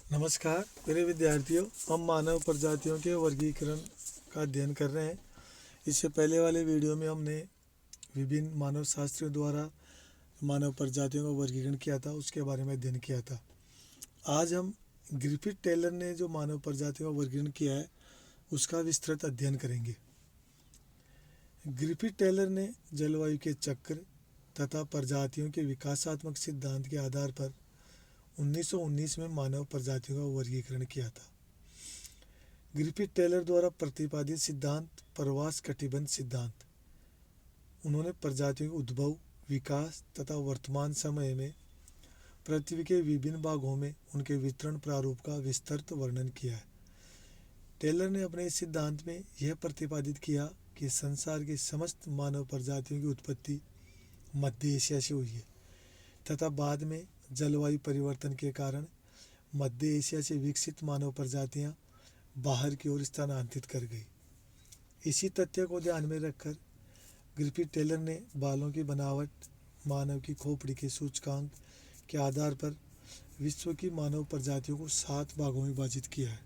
नमस्कार मेरे विद्यार्थियों, हम मानव प्रजातियों के वर्गीकरण का अध्ययन कर रहे हैं। इससे पहले वाले वीडियो में हमने विभिन्न मानव शास्त्रियों द्वारा मानव प्रजातियों का वर्गीकरण किया था, उसके बारे में अध्ययन किया था। आज हम ग्रिफिथ टेलर ने जो मानव प्रजातियों का वर्गीकरण किया है उसका विस्तृत अध्ययन करेंगे। ग्रिफिथ टेलर ने जलवायु के चक्र तथा प्रजातियों के विकासात्मक सिद्धांत के आधार पर 1919 में मानव प्रजातियों का वर्गीकरण किया था। ग्रिफिथ टेलर द्वारा प्रतिपादित सिद्धांत प्रवास कटिबंध सिद्धांत। उन्होंने प्रजातियों के उद्भव, विकास तथा वर्तमान समय में पृथ्वी के विभिन्न भागों में उनके वितरण प्रारूप का विस्तृत वर्णन किया है। टेलर ने अपने इस सिद्धांत में यह प्रतिपादित किया कि संसार की समस्त मानव प्रजातियों की उत्पत्ति मध्य एशिया से हुई है तथा बाद में जलवायु परिवर्तन के कारण मध्य एशिया से विकसित मानव प्रजातियां बाहर की ओर स्थानांतरित कर गई। इसी तथ्य को ध्यान में रखकर ग्रिफिथ टेलर ने बालों की बनावट, मानव की खोपड़ी के सूचकांक के आधार पर विश्व की मानव प्रजातियों को 7 भागों में विभाजित किया है।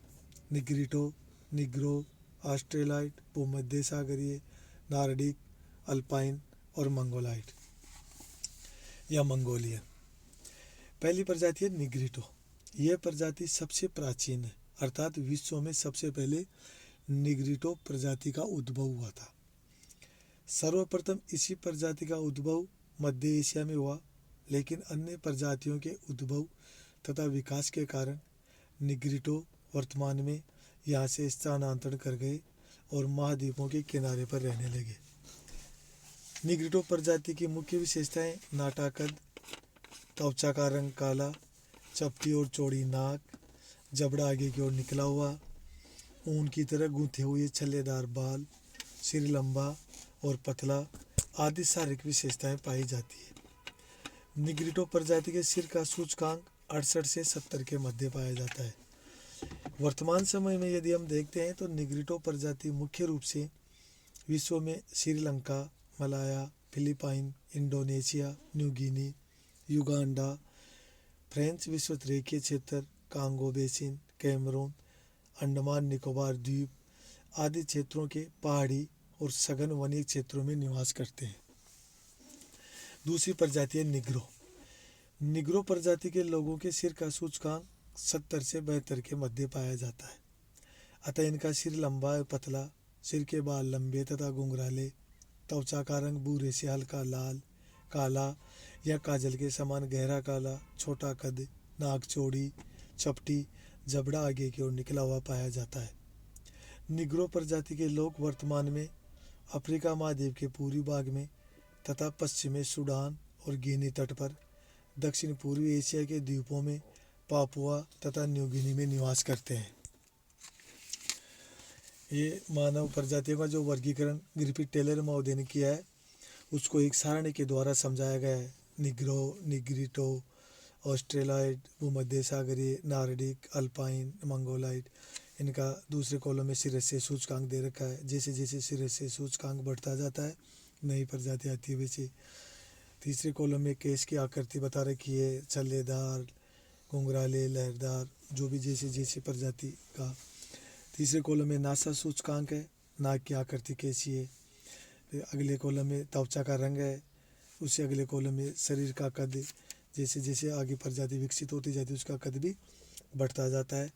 निग्रिटो, निग्रो, ऑस्ट्रेलाइड, भूमध्य सागरीय, नॉर्डिक, अल्पाइन और मंगोलाइड या मंगोलियन। पहली प्रजाति है निग्रिटो। यह प्रजाति सबसे प्राचीन है, अर्थात विश्व में सबसे पहले निग्रिटो प्रजाति का उद्भव हुआ था। सर्वप्रथम इसी प्रजाति का उद्भव मध्य एशिया में हुआ, लेकिन अन्य प्रजातियों के उद्भव तथा विकास के कारण निग्रिटो वर्तमान में यहाँ से स्थानांतरण कर गए और महाद्वीपों के किनारे पर रहने लगे। निग्रिटो प्रजाति की मुख्य विशेषताएं नाटा कद, त्वचा का रंग काला, चपटी और चौड़ी नाक, जबड़ा आगे की ओर निकला हुआ, ऊन की तरह गूंथे हुए छल्लेदार बाल, सिर लंबा और पतला आदि शारीरिक विशेषताएं पाई जाती है। निग्रिटो प्रजाति के सिर का सूचकांक 68 से 70 के मध्य पाया जाता है। वर्तमान समय में यदि हम देखते हैं तो निग्रिटो प्रजाति मुख्य रूप से विश्व में Sri Lanka, Malaya, Philippine, Indonesia, New Guinea, Uganda, French विश्वतरेखीय क्षेत्र, Congo basin, Cameroon, Andaman Nicobar द्वीप आदि क्षेत्रों के पहाड़ी और सघन वनीय क्षेत्रों में निवास करते हैं। दूसरी प्रजाति है निग्रो। निग्रो प्रजाति के लोगों के सिर का सूचकांक 70 से 72 के मध्य पाया जाता है। अतः इनका सिर लंबा और पतला, सिर के बाल लंबे तथा घुंघराले, त्वचा का रंग भूरे से हल्का लाल, काला या काजल के समान गहरा काला, छोटा कद, नाक चौड़ी, चपटी, जबड़ा आगे की ओर निकला हुआ पाया जाता है। निग्रो प्रजाति के लोग वर्तमान में अफ्रीका महाद्वीप के पूर्वी भाग में तथा पश्चिमी सूडान और गिनी तट पर, दक्षिण पूर्वी एशिया के द्वीपों में, पापुआ तथा न्यू गिनी में निवास करते हैं। ये मानव प्रजातियों का जो वर्गीकरण ग्रिफिथ टेलर महोदय ने किया है उसको एक सारणी के द्वारा समझाया गया है। निग्रो, निग्रिटो, ऑस्ट्रेलाइड, भूमध्य सागरीय, नॉर्डिक, अल्पाइन, मंगोलाइड। इनका दूसरे कॉलम में सिर से सूचकांक दे रखा है। जैसे जैसे सिर से सूचकांक बढ़ता जाता है नई प्रजाति आती है वैसे। तीसरे कॉलम में केस की आकृति बता रखी है, छल्लेदार, घुंघराले, लहरदार, जो भी जैसे जैसे प्रजाति का। तीसरे कॉलम में नासा सूचकांक है, नाक की आकृति कैसी है। अगले कॉलम में त्वचा का रंग है। उससे अगले कॉलम में शरीर का कद, जैसे जैसे आगे प्रजाति विकसित होती जाती है उसका कद भी बढ़ता जाता है।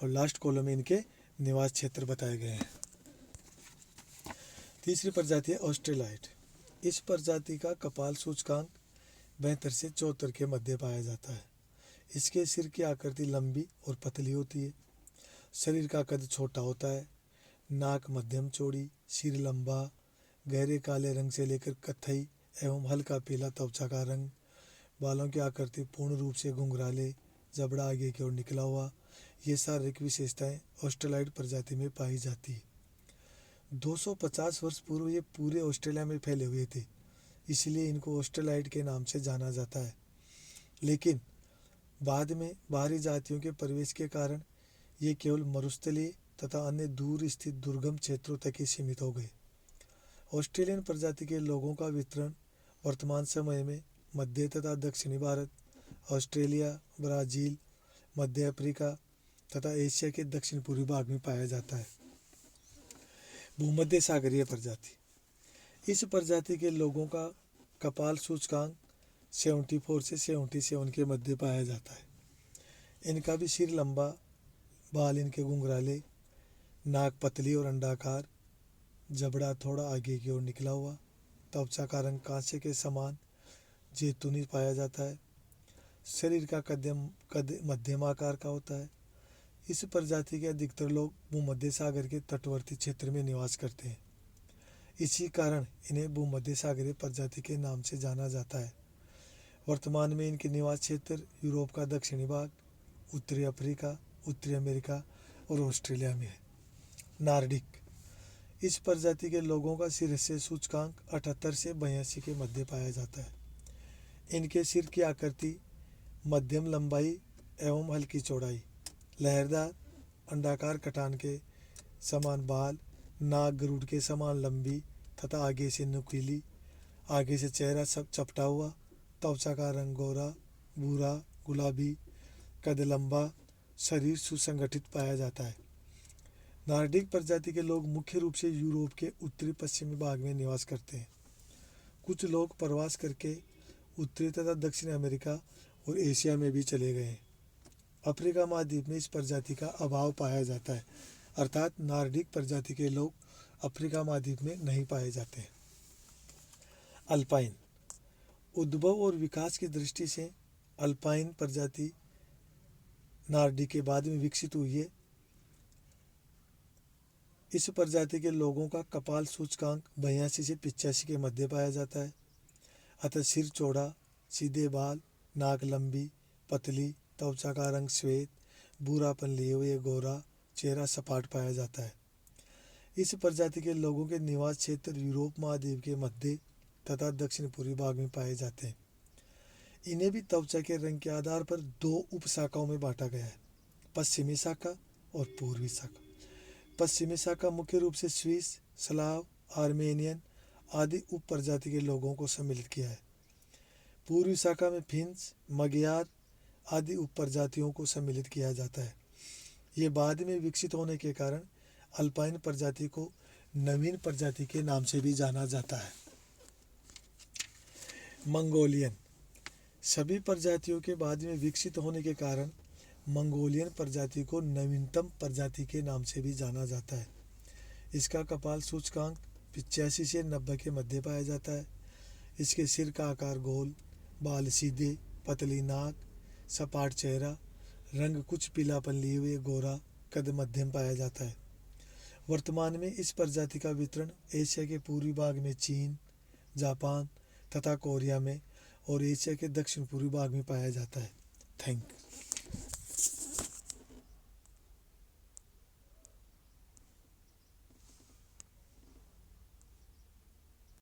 और लास्ट कॉलम में इनके निवास क्षेत्र बताए गए हैं। तीसरी प्रजाति है ऑस्ट्रेलाइड। इस प्रजाति का कपाल सूचकांक 72 से 74 के मध्य पाया जाता है। इसके सिर की आकृति लंबी और पतली होती है। शरीर का कद छोटा होता है। नाक मध्यम चौड़ी, सिर लंबा, गहरे काले रंग से लेकर कत्थई एवं हल्का पीला त्वचा का रंग, बालों की आकृति पूर्ण रूप से घुंघराले, जबड़ा आगे की ओर निकला हुआ। ये शारीरिक विशेषताएं ऑस्ट्रेलाइड प्रजाति में पाई जाती है। 250 वर्ष पूर्व ये पूरे ऑस्ट्रेलिया में फैले हुए थे, इसलिए इनको ऑस्ट्रेलाइड के नाम से जाना जाता है। लेकिन बाद में बाहरी जातियों के प्रवेश के कारण ये केवल मरुस्थलीय तथा अन्य दूर स्थित दुर्गम क्षेत्रों तक ही सीमित हो गए। ऑस्ट्रेलियन प्रजाति के लोगों का वितरण वर्तमान समय में मध्य तथा दक्षिणी भारत, ऑस्ट्रेलिया, ब्राज़ील, मध्य अफ्रीका, तथा एशिया के दक्षिण पूर्वी भाग में पाया जाता है। भूमध्य सागरीय प्रजाति। इस प्रजाति के लोगों का कपाल सूचकांक 74 से 77 के मध्य पाया जाता है। इनका भी सिर लंबा, बाल इनके घुंघराले, नाक पतली और अंडाकार, जबड़ा थोड़ा आगे की ओर निकला हुआ, त्वचा का रंग कांसे के समान जैतूनी पाया जाता है। शरीर का कद मध्यम आकार का होता है। इस प्रजाति के अधिकतर लोग भूमध्य सागर के तटवर्ती क्षेत्र में निवास करते हैं। इसी कारण इन्हें भूमध्य सागरीय प्रजाति के नाम से जाना जाता है। वर्तमान में इनके निवास क्षेत्र यूरोप का दक्षिणी भाग, उत्तरी अफ्रीका, उत्तरी अमेरिका और ऑस्ट्रेलिया में है। नार्डिक। इस प्रजाति के लोगों का सिर से सूचकांक 78 से 82 के मध्य पाया जाता है। इनके सिर की आकृति मध्यम लंबाई एवं हल्की चौड़ाई, लहरदार अंडाकार कटान के समान बाल, नाक गरुड़ के समान लंबी तथा आगे से नुकीली, आगे से चेहरा सब चपटा हुआ, त्वचा का रंग गोरा, भूरा, गुलाबी, कद लंबा, शरीर सुसंगठित पाया जाता है। नार्डिक प्रजाति के लोग मुख्य रूप से यूरोप के उत्तरी पश्चिमी भाग में निवास करते हैं। कुछ लोग प्रवास करके उत्तरी तथा दक्षिण अमेरिका और एशिया में भी चले गए हैं। अफ्रीका महाद्वीप में इस प्रजाति का अभाव पाया जाता है, अर्थात नार्डिक प्रजाति के लोग अफ्रीका महाद्वीप में नहीं पाए जाते हैं। अल्पाइन। उद्भव और विकास की दृष्टि से अल्पाइन प्रजाति नार्डिक के बाद में विकसित हुई है। इस प्रजाति के लोगों का कपाल सूचकांक 82 से 85 के मध्य पाया जाता है। अतः सिर चौड़ा, सीधे बाल, नाक लंबी, पतली, त्वचा का रंग श्वेत, भूरापन लिए हुए गोरा, चेहरा सपाट पाया जाता है। इस प्रजाति के लोगों के निवास क्षेत्र यूरोप महाद्वीप के मध्य तथा दक्षिण पूर्वी भाग में पाए जाते हैं। इन्हें भी त्वचा के रंग के आधार पर 2 उपशाखाओं में बांटा गया है, पश्चिमी शाखा और पूर्वी शाखा। पश्चिमी शाखा मुख्य रूप से स्विस, स्लाव, आर्मेनियन आदि उप प्रजाति के लोगों को सम्मिलित किया है। पूर्वी शाखा में फिन्स, मगयार आदि उप प्रजातियों को सम्मिलित किया जाता है। ये बाद में विकसित होने के कारण अल्पाइन प्रजाति को नवीन प्रजाति के नाम से भी जाना जाता है। मंगोलियन। सभी प्रजातियों के बाद में विकसित होने के कारण मंगोलियन प्रजाति को नवीनतम प्रजाति के नाम से भी जाना जाता है। इसका कपाल सूचकांक 85 से 90 के मध्य पाया जाता है। इसके सिर का आकार गोल, बाल सीधे, पतली नाक, सपाट चेहरा, रंग कुछ पीलापन लिए हुए गोरा, कद मध्यम पाया जाता है। वर्तमान में इस प्रजाति का वितरण एशिया के पूर्वी भाग में चीन, जापान तथा कोरिया में और एशिया के दक्षिण पूर्वी भाग में पाया जाता है। Thank you.